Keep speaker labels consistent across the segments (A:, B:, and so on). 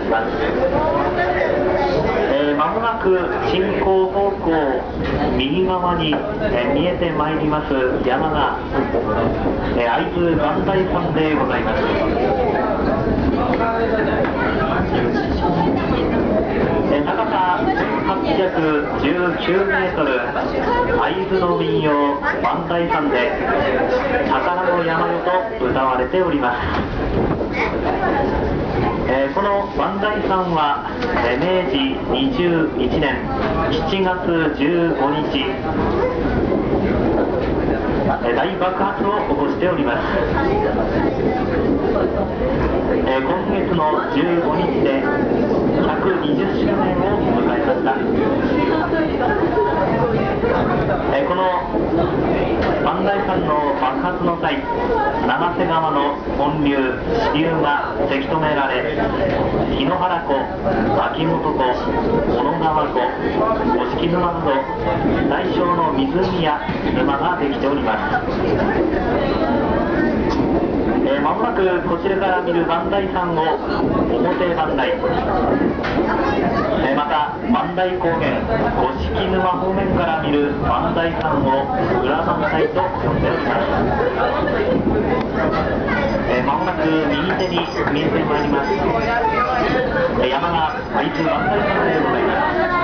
A: します。まもなく進行方向右側に、見えてまいります山が、会津磐梯山でございます。高さ1819メートル、会津の民謡磐梯山で宝の山よと歌われております。この磐梯山は、明治21年7月15日大爆発を起こしております。今月の15日で120周年を迎えました。この磐梯山の爆発の際、七瀬川の本流、支流がせき止められ、檜原湖、秋元湖、小野川湖、五色沼など大小の湖や沼ができております。まもなくこちらから見る磐梯山を表磐梯、また磐梯高原、五色沼方面から見る磐梯山を裏磐梯と呼んでおります。まもなく右手に見えてまいります、山が会津磐梯山でございます。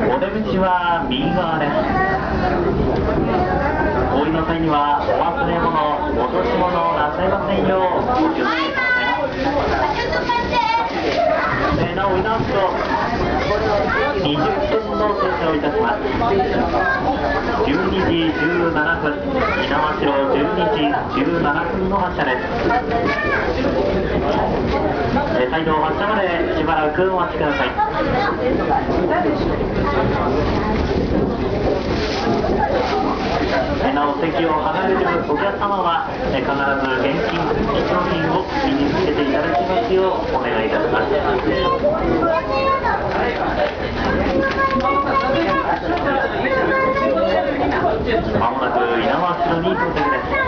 A: お出口は右側です。お降りの際にはお忘れ物、落とし物なさいませんようお気をつけください。なお降り直すと20分の停車をいたします。12時17分、猪苗代12時17分の発車です。再度発車までしばらくお待ちください。なお席を離れるお客様は必ず現金、貴重品を身につけていただきますようお願いいたします。まもなく猪苗代に到着です。